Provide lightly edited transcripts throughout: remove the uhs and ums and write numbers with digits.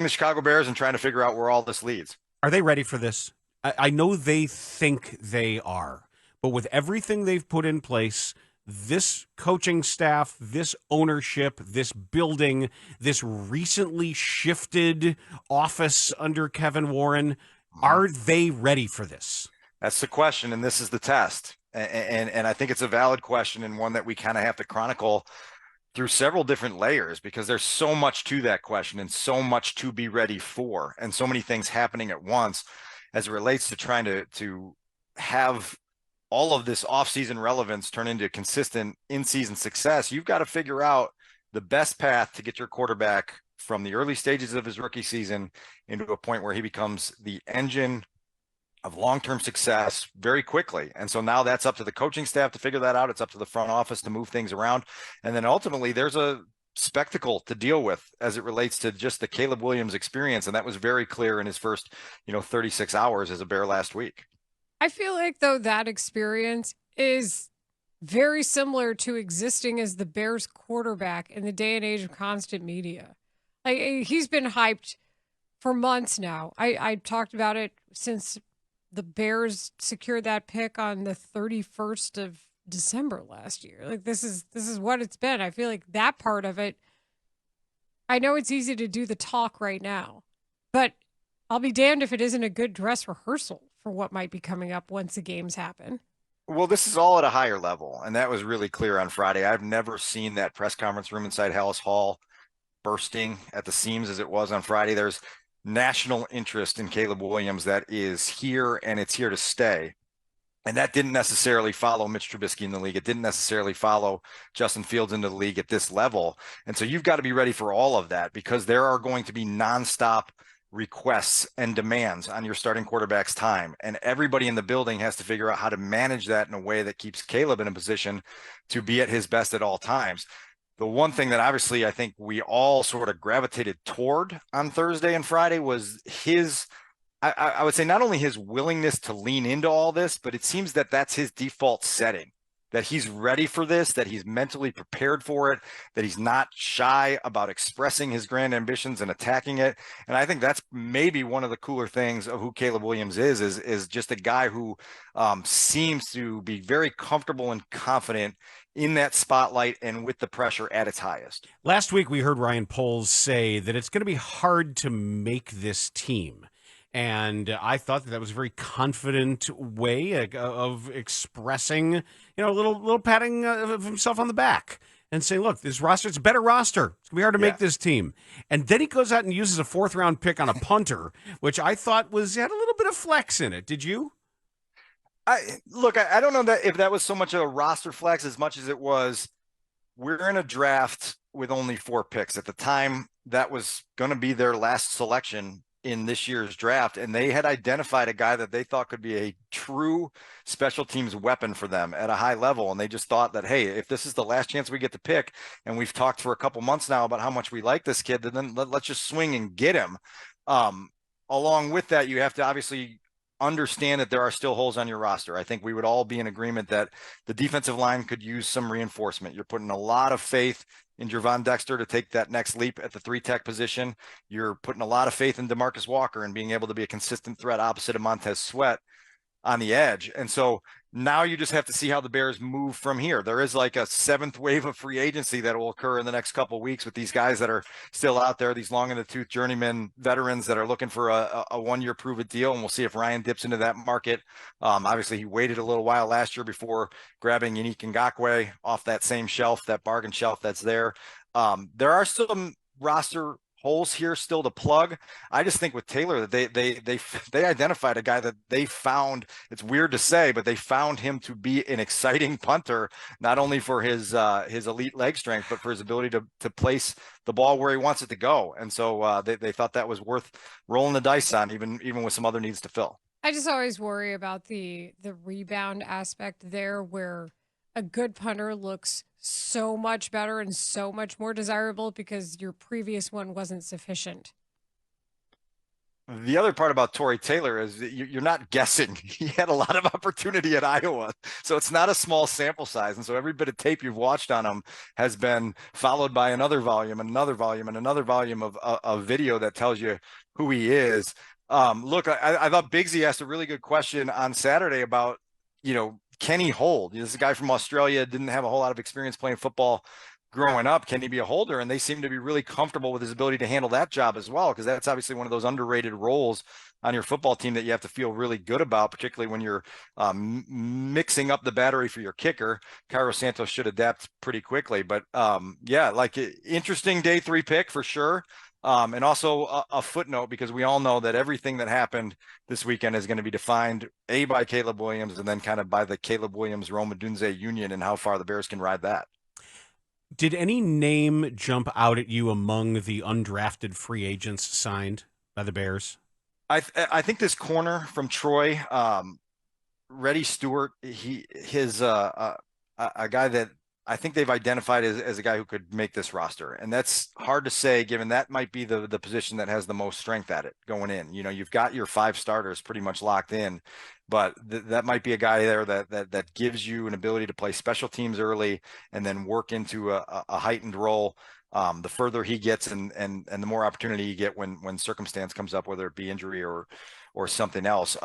the Chicago Bears and trying to figure out where all this leads. Are they ready for this? I know they think they are, but with everything they've put in place, this coaching staff, this ownership, this building, this recently shifted office under Kevin Warren, Mhm. are they ready for this? That's the question, and this is the test. And I think it's a valid question and one that we kind of have to chronicle through several different layers because there's so much to that question and so much to be ready for and so many things happening at once as it relates to trying to have all of this offseason relevance turn into consistent in-season success. You've got to figure out the best path to get your quarterback from the early stages of his rookie season into a point where he becomes the engine of long-term success very quickly. And so now that's up to the coaching staff to figure that out. It's up to the front office to move things around. And then ultimately there's a spectacle to deal with as it relates to just the Caleb Williams experience. And that was very clear in his first, 36 hours as a Bear last week. I feel like, though, that experience is very similar to existing as the Bears quarterback in the day and age of constant media. Like, he's been hyped for months now. I talked about it since the Bears secured that pick on the 31st of December last year. Like, this is what it's been. I feel like that part of it, I know it's easy to do the talk right now, but I'll be damned if it isn't a good dress rehearsal for what might be coming up once the games happen. Well, this is all at a higher level, and that was really clear on Friday. I've never seen that press conference room inside Haugh bursting at the seams as it was on Friday. There's national interest in Caleb Williams that is here, and it's here to stay. And that didn't necessarily follow Mitch Trubisky in the league. It didn't necessarily follow Justin Fields into the league at this level. And so you've got to be ready for all of that because there are going to be nonstop requests and demands on your starting quarterback's time. And everybody in the building has to figure out how to manage that in a way that keeps Caleb in a position to be at his best at all times. The one thing that obviously I think we all sort of gravitated toward on Thursday and Friday was his I would say not only his willingness to lean into all this, but it seems that that's his default setting, that he's ready for this, that he's mentally prepared for it, that he's not shy about expressing his grand ambitions and attacking it. And I think that's maybe one of the cooler things of who Caleb Williams is just a guy who seems to be very comfortable and confident in that spotlight and with the pressure at its highest. Last week, we heard Ryan Poles say that it's going to be hard to make this team. And I thought that was a very confident way of expressing, a little patting of himself on the back and saying, look, this roster, it's a better roster. It's going to be hard to make this team. And then he goes out and uses a fourth-round pick on a punter, which I thought had a little bit of flex in it. Did you? I don't know that if that was so much of a roster flex as much as it was, we're in a draft with only 4 picks. At the time, that was going to be their last selection in this year's draft, and they had identified a guy that they thought could be a true special teams weapon for them at a high level. And they just thought that, hey, if this is the last chance we get to pick, and we've talked for a couple months now about how much we like this kid, then let's just swing and get him. Along with that, you have to obviously understand that there are still holes on your roster. I think we would all be in agreement that the defensive line could use some reinforcement. You're putting a lot of faith in Gervon Dexter to take that next leap at the 3-tech position. You're putting a lot of faith in DeMarcus Walker and being able to be a consistent threat opposite of Montez Sweat on the edge. And so now you just have to see how the Bears move from here. There is like a 7th wave of free agency that will occur in the next couple of weeks with these guys that are still out there, these long in the tooth journeyman veterans that are looking for a 1-year prove-it deal. And we'll see if Ryan dips into that market. Obviously, he waited a little while last year before grabbing Yannick Ngakoue off that same shelf, that bargain shelf that's there. There are some roster holes here still to plug. I just think with Taylor that they identified a guy that they found, it's weird to say, but they found him to be an exciting punter, not only for his elite leg strength, but for his ability to place the ball where he wants it to go. And so they thought that was worth rolling the dice on, even with some other needs to fill. I just always worry about the rebound aspect there, where a good punter looks so much better and so much more desirable because your previous one wasn't sufficient. the other part about Torrey Taylor is that you're not guessing. He had a lot of opportunity at Iowa, so it's not a small sample size. And so every bit of tape you've watched on him has been followed by another volume, and another volume, and another volume of video that tells you who he is. Look, I thought Bigsy asked a really good question on Saturday about, can he hold? This is a guy from Australia, didn't have a whole lot of experience playing football growing up. Can he be a holder? And they seem to be really comfortable with his ability to handle that job as well, because that's obviously one of those underrated roles on your football team that you have to feel really good about, particularly when you're mixing up the battery for your kicker. Cairo Santos should adapt pretty quickly. But yeah, like interesting day 3 pick for sure. And also a footnote, because we all know that everything that happened this weekend is going to be defined by Caleb Williams, and then kind of by the Caleb Williams-Rome Odunze union and how far the Bears can ride that. Did any name jump out at you among the undrafted free agents signed by the Bears? I think this corner from Troy, Reddy Stewart, his a guy that I think they've identified as a guy who could make this roster. And that's hard to say, given that might be the position that has the most strength at it going in. You've got your 5 starters pretty much locked in, but that might be a guy there that gives you an ability to play special teams early and then work into a heightened role. The further he gets and the more opportunity you get when circumstance comes up, whether it be injury or something else.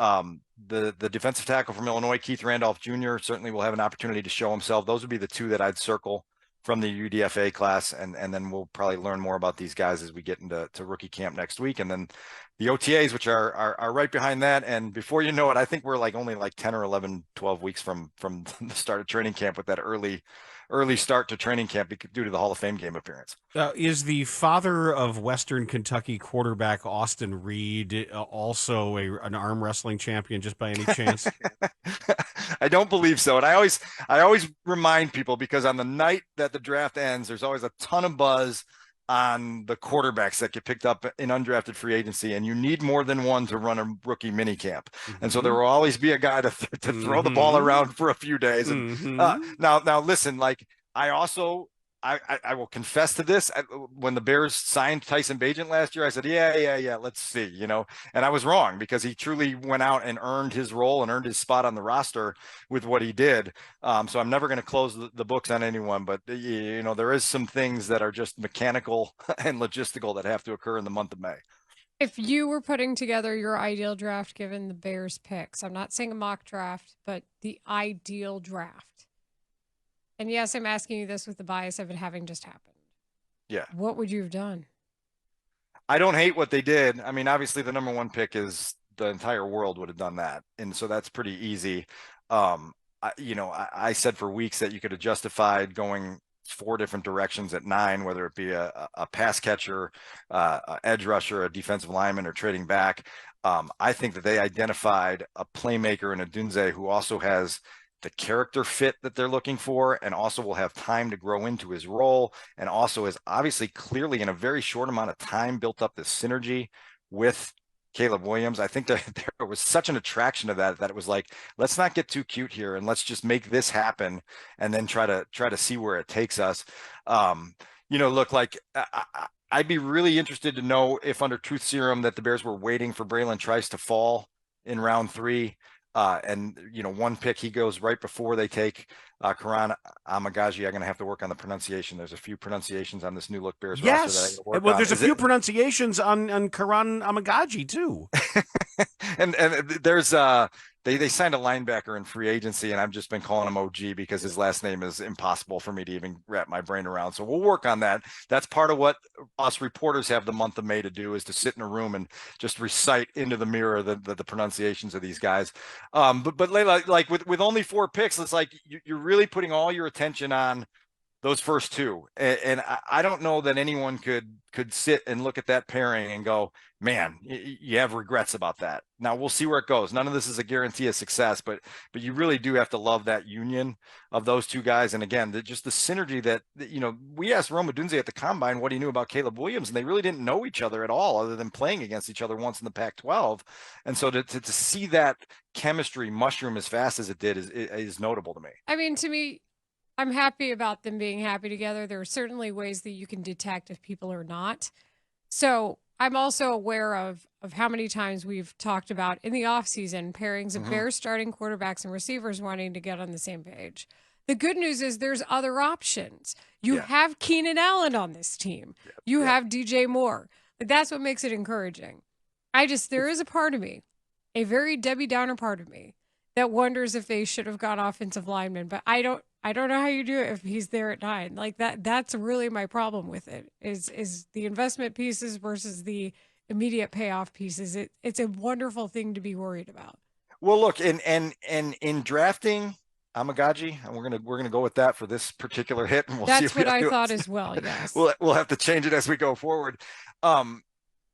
The defensive tackle from Illinois, Keith Randolph Jr., certainly will have an opportunity to show himself. Those would be the 2 that I'd circle from the UDFA class, and then we'll probably learn more about these guys as we get into rookie camp next week, and then the OTAs, which are right behind that. And before you know it, I think we're only 10 or 11, 12 weeks from the start of training camp, with that early start to training camp due to the Hall of Fame game appearance. Is the father of Western Kentucky quarterback Austin Reed also an arm wrestling champion, just by any chance? I don't believe so. And I always remind people, because on the night that the draft ends, there's always a ton of buzz on the quarterbacks that get picked up in undrafted free agency, and you need more than one to run a rookie mini camp. Mm-hmm. And so there will always be a guy to throw the ball around for a few days. And now listen, I will confess to this. When the Bears signed Tyson Bagent last year, I said, yeah, let's see, and I was wrong, because he truly went out and earned his role and earned his spot on the roster with what he did. So I'm never going to close the books on anyone, but there is some things that are just mechanical and logistical that have to occur in the month of May. If you were putting together your ideal draft, given the Bears picks, I'm not saying a mock draft, but the ideal draft. And yes, I'm asking you this with the bias of it having just happened. Yeah. What would you have done? I don't hate what they did. I mean, obviously the number 1 pick is the entire world would have done that. And so that's pretty easy. I said for weeks that you could have justified going 4 different directions at 9, whether it be a pass catcher, a edge rusher, a defensive lineman, or trading back. I think that they identified a playmaker in Odunze who also has the character fit that they're looking for, and also will have time to grow into his role, and also is obviously clearly in a very short amount of time built up this synergy with Caleb Williams. I think that there was such an attraction to that it was like, let's not get too cute here, and let's just make this happen, and then try to see where it takes us. Look, I'd be really interested to know if under Truth Serum that the Bears were waiting for Braylon Trice to fall in round 3. And 1 pick, he goes right before they take Karan Amagaji. I'm going to have to work on the pronunciation. There's a few pronunciations on this new look Bears roster that I got to work on. There's a few pronunciations on Karan Amagaji too. and there's they signed a linebacker in free agency, and I've just been calling him OG because his last name is impossible for me to even wrap my brain around. So we'll work on that. That's part of what us reporters have the month of May to do, is to sit in a room and just recite into the mirror the pronunciations of these guys. But Layla, with only 4 picks, it's like you're really putting all your attention on those first 2. And I don't know that anyone could sit and look at that pairing and go, man, you have regrets about that. Now we'll see where it goes. None of this is a guarantee of success, but you really do have to love that union of those 2 guys. And again, just the synergy that, we asked Rome Odunze at the Combine what he knew about Caleb Williams, and they really didn't know each other at all, other than playing against each other once in the Pac-12. And so to see that chemistry mushroom as fast as it did is notable to me. I mean, to me, I'm happy about them being happy together. There are certainly ways that you can detect if people are not. So I'm also aware of how many times we've talked about in the offseason pairings of Bears starting quarterbacks and receivers wanting to get on the same page. The good news is there's other options. You have Keenan Allen on this team. You have DJ Moore. Like, that's what makes it encouraging. There is a part of me, a very Debbie Downer part of me, that wonders if they should have got offensive linemen, but I don't know how you do it if he's there at 9. Like that's really my problem with it is the investment pieces versus the immediate payoff pieces. It's a wonderful thing to be worried about. Well, look, and in drafting Amagaji, and we're gonna go with that for this particular hit, and we'll see That's if we what I do it. thought as well. Yes. We'll have to change it as we go forward.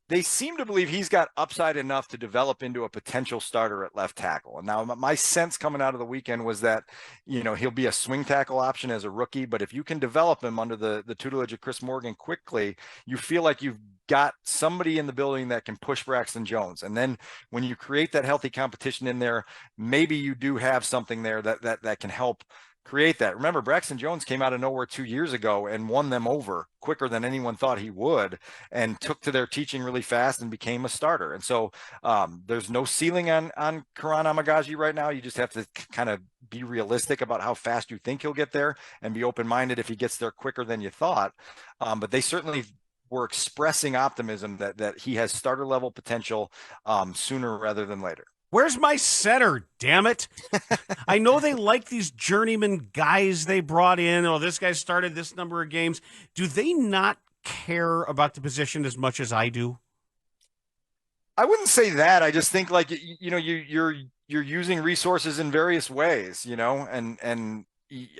They seem to believe he's got upside enough to develop into a potential starter at left tackle. And now my sense coming out of the weekend was that, he'll be a swing tackle option as a rookie, but if you can develop him under the tutelage of Chris Morgan quickly, you feel like you've got somebody in the building that can push Braxton Jones. And then when you create that healthy competition in there, maybe you do have something there that can help create that. Remember, Braxton Jones came out of nowhere 2 years ago and won them over quicker than anyone thought he would, and took to their teaching really fast and became a starter. And so there's no ceiling on Karan Amagaji right now. You just have to kind of be realistic about how fast you think he'll get there and be open-minded if he gets there quicker than you thought. But they certainly were expressing optimism that he has starter level potential sooner rather than later. Where's my center, damn it? I know they like these journeyman guys they brought in. Oh, this guy started this number of games. Do they not care about the position as much as I do? I wouldn't say that. I just think you're using resources in various ways, and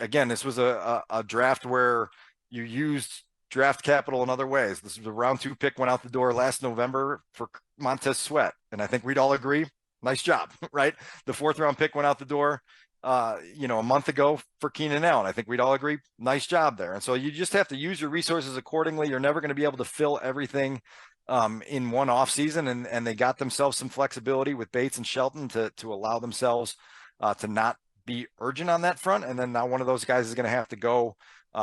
again, this was a draft where you used draft capital in other ways. This was a round 2 pick, went out the door last November for Montez Sweat. And I think we'd all agree, nice job, right? The 4th round pick went out the door, a month ago for Keenan Allen. I think we'd all agree, nice job there. And so you just have to use your resources accordingly. You're never going to be able to fill everything in one off season. And they got themselves some flexibility with Bates and Shelton to allow themselves to not be urgent on that front. And then now one of those guys is going to have to go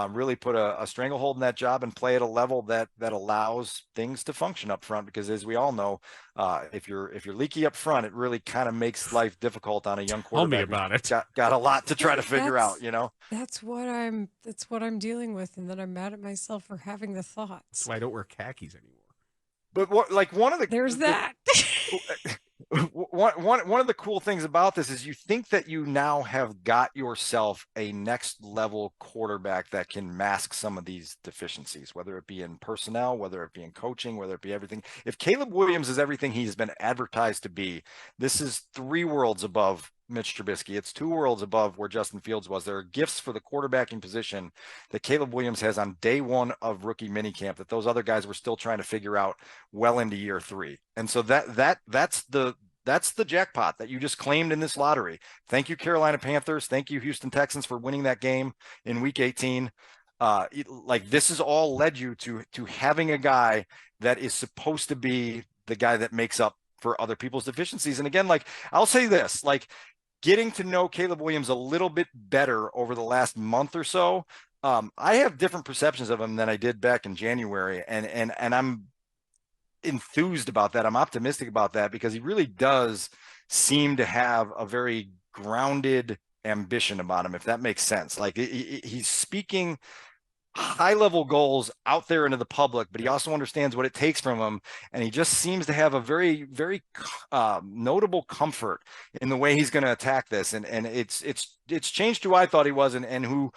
really put a stranglehold in that job and play at a level that allows things to function up front. Because as we all know, if you're leaky up front, it really kind of makes life difficult on a young quarterback. Tell me about it. Got a lot to try to figure out, That's what I'm dealing with, and then I'm mad at myself for having the thoughts. That's why I don't wear khakis anymore. But one of the cool things about this is you think that you now have got yourself a next level quarterback that can mask some of these deficiencies, whether it be in personnel, whether it be in coaching, whether it be everything. If Caleb Williams is everything he's been advertised to be, this is 3 worlds above Mitch Trubisky. It's 2 worlds above where Justin Fields was. There are gifts for the quarterbacking position that Caleb Williams has on day 1 of rookie minicamp that those other guys were still trying to figure out well into year 3. And so that's the jackpot that you just claimed in this lottery. Thank you, Carolina Panthers. Thank you, Houston Texans, for winning that game in week 18. This has all led you to having a guy that is supposed to be the guy that makes up for other people's deficiencies. And again, I'll say this, getting to know Caleb Williams a little bit better over the last month or so, I have different perceptions of him than I did back in January. And I'm enthused about that. I'm optimistic about that because he really does seem to have a very grounded ambition about him, if that makes sense. He's speaking high-level goals out there into the public, but he also understands what it takes from him, and he just seems to have a very, very notable comfort in the way he's going to attack this. And it's changed who I thought he was and who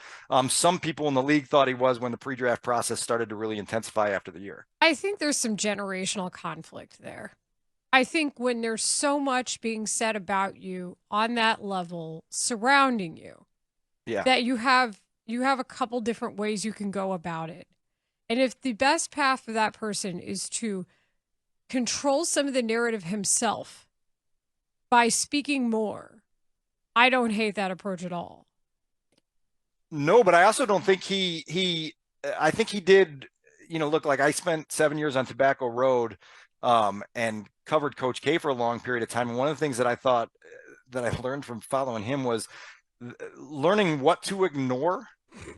some people in the league thought he was when the pre-draft process started to really intensify after the year. I think there's some generational conflict there. I think when there's so much being said about you on that level surrounding you, that you have a couple different ways you can go about it. And if the best path for that person is to control some of the narrative himself by speaking more, I don't hate that approach at all. No, but I also don't think I think he did, look, I spent 7 years on Tobacco Road and covered Coach K for a long period of time. And one of the things that I thought that I learned from following him was learning what to ignore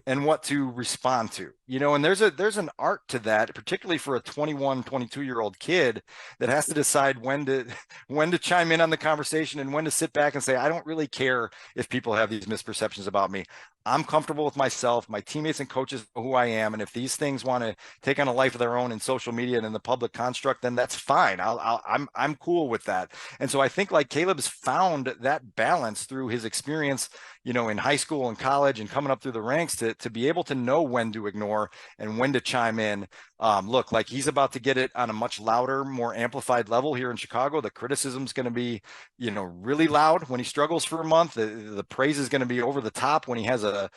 and what to respond to. And there's an art to that, particularly for a 21, 22-year-old kid that has to decide when to chime in on the conversation and when to sit back and say, I don't really care if people have these misperceptions about me. I'm comfortable with myself. My teammates and coaches know who I am. And if these things want to take on a life of their own in social media and in the public construct, then that's fine. I'm cool with that. And so I think like Caleb's found that balance through his experience, in high school and college and coming up through the ranks to be able to know when to ignore and when to chime in. Look, like he's about to get it on a much louder, more amplified level here in Chicago. The criticism is going to be, really loud when he struggles for a month. The praise is going to be over the top when he has a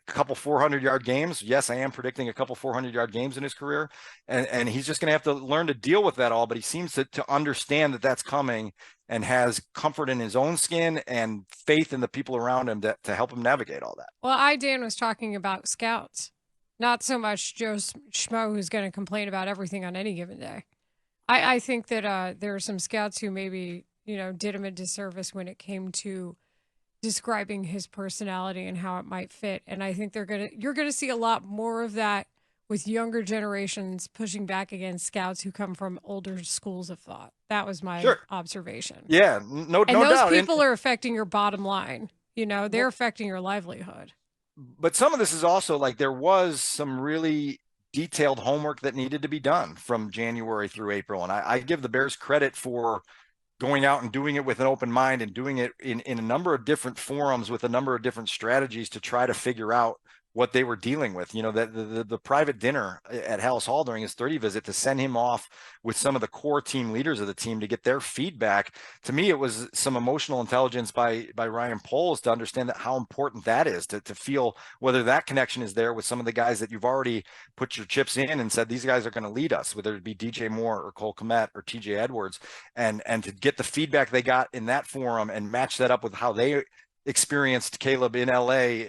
couple 400-yard games. Yes, I am predicting a couple 400-yard games in his career. And he's just going to have to learn to deal with that all. But he seems to understand that that's coming and has comfort in his own skin and faith in the people around him to help him navigate all that. Well, Dan was talking about scouts, not so much Joe Schmo who's going to complain about everything on any given day. I think that there are some scouts who maybe, did him a disservice when it came to describing his personality and how it might fit. And I think you're going to see a lot more of that with younger generations pushing back against scouts who come from older schools of thought. That was my observation. Yeah, no doubt. And those people are affecting your bottom line. They're affecting your livelihood. But some of this is also like there was some really detailed homework that needed to be done from January through April. And I give the Bears credit for going out and doing it with an open mind and doing it in a number of different forums with a number of different strategies to try to figure out what they were dealing with. That the private dinner at Haugh during his 30 visit to send him off with some of the core team leaders of the team to get their feedback. To me, it was some emotional intelligence by Ryan Poles to understand that how important that is to feel whether that connection is there with some of the guys that you've already put your chips in and said, these guys are going to lead us, whether it be DJ Moore or Cole Kmet or TJ Edwards, and to get the feedback they got in that forum and match that up with how they experienced Caleb in LA,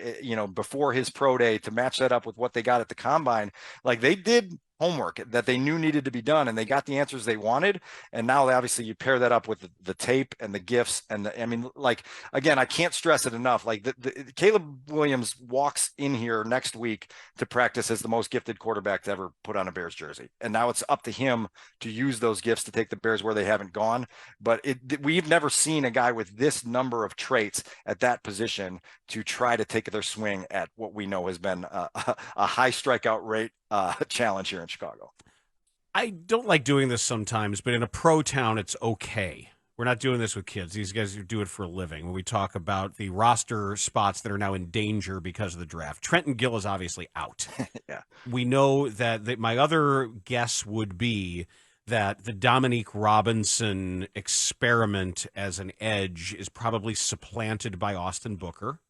before his pro day, to match that up with what they got at the combine. Like they did homework that they knew needed to be done and they got the answers they wanted. And now obviously you pair that up with the tape and the gifts and again, I can't stress it enough. Like the Caleb Williams walks in here next week to practice as the most gifted quarterback to ever put on a Bears jersey. And now it's up to him to use those gifts to take the Bears where they haven't gone. But we've never seen a guy with this number of traits at that position to try to take their swing at what we know has been a high strikeout rate challenge here in Chicago. I don't like doing this sometimes, but in a pro town, it's okay. We're not doing this with kids. These guys do it for a living. When we talk about the roster spots that are now in danger because of the draft, Trenton Gill is obviously out. Yeah. We know that my other guess would be that the Dominique Robinson experiment as an edge is probably supplanted by Austin Booker.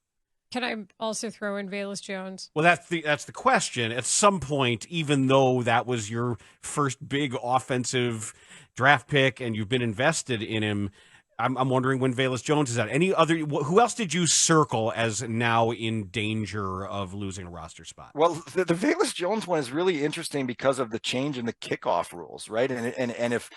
Can I also throw in Velus Jones? Well, that's the question. At some point, even though that was your first big offensive draft pick and you've been invested in him, I'm wondering when Velus Jones is out. Who else did you circle as now in danger of losing a roster spot? Well, the Velus Jones one is really interesting because of the change in the kickoff rules, right? And if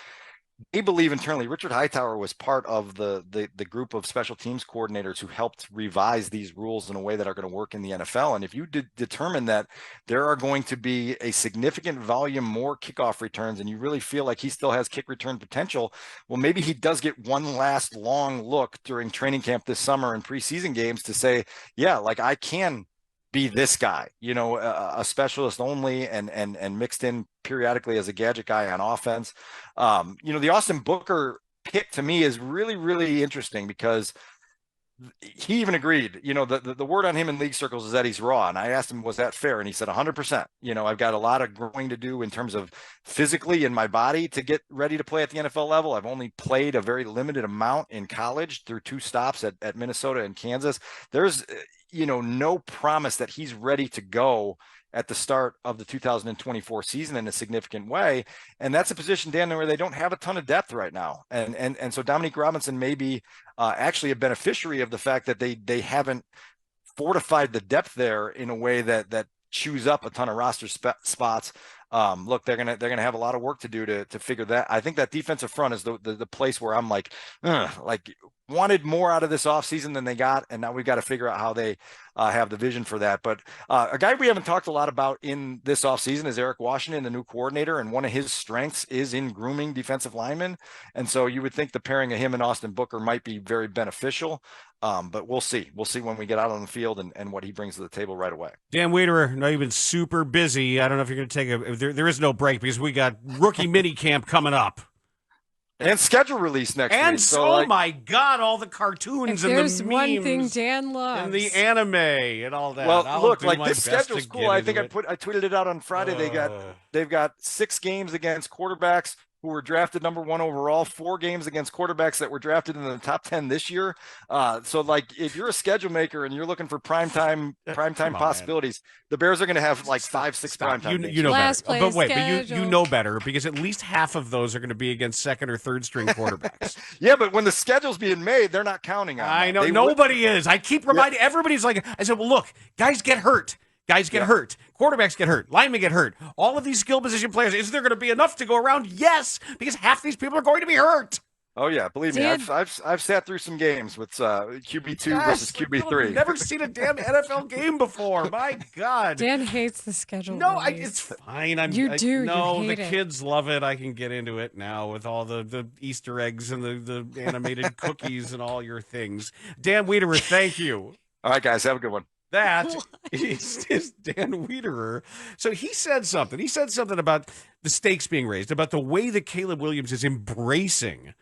they believe internally, Richard Hightower was part of the group of special teams coordinators who helped revise these rules in a way that are going to work in the NFL. And if you determine that there are going to be a significant volume more kickoff returns and you really feel like he still has kick return potential, well, maybe he does get one last long look during training camp this summer and preseason games to say, yeah, like I can be this guy, a specialist only and mixed in periodically as a gadget guy on offense. The Austin Booker pick to me is really, really interesting because he even agreed, the word on him in league circles is that he's raw. And I asked him, was that fair? And he said 100%. I've got a lot of growing to do in terms of physically in my body to get ready to play at the NFL level. I've only played a very limited amount in college through 2 stops at Minnesota and Kansas. There's, no promise that he's ready to go at the start of the 2024 season in a significant way. And that's a position, Dan, where they don't have a ton of depth right now. And so Dominique Robinson may be actually a beneficiary of the fact that they haven't fortified the depth there in a way that chews up a ton of roster spots. Look, they're gonna have a lot of work to do to figure that. I think that defensive front is the place where I'm like wanted more out of this offseason than they got, and now we've got to figure out how they have the vision for that. But a guy we haven't talked a lot about in this offseason is Eric Washington, the new coordinator, and one of his strengths is in grooming defensive linemen. And so you would think the pairing of him and Austin Booker might be very beneficial. But we'll see. We'll see when we get out on the field and what he brings to the table right away. Dan Wiederer, I know you've been super busy. I don't know if you're going to take there is no break because we got rookie mini camp coming up. And schedule release next and week. So, oh my God, all the cartoons and the memes. There's one thing Dan loves. And the anime and all that. Well, I'll look, do like my this best schedule's to cool. get I think into I tweeted it out on Friday. They've got 6 games against quarterbacks who were drafted number 1 overall, 4 games against quarterbacks that were drafted in the top 10 this year. So like if you're a schedule maker and you're looking for primetime possibilities, the Bears are going to have like 5-6 primetime games. You know Last better. place But you know better because at least half of those are going to be against second or third string quarterbacks. Yeah, but when the schedule's being made, they're not counting on I that. know. Nobody is. I keep reminding everybody's like, I said, well, look, guys get hurt. Guys get hurt. Quarterbacks get hurt. Linemen get hurt. All of these skill position players, is there going to be enough to go around? Yes, because half these people are going to be hurt. Oh yeah, believe me, I've sat through some games with QB2 versus QB3. I've never seen a damn NFL game before. My God, Dan hates the schedule. No, it's fine. You hate the it. kids love it. I can get into it now with all the Easter eggs and the animated cookies and all your things. Dan Wiederer, thank you. All right, guys, have a good one. That is Dan Wiederer. So he said something. He said something about the stakes being raised, about the way that Caleb Williams is embracing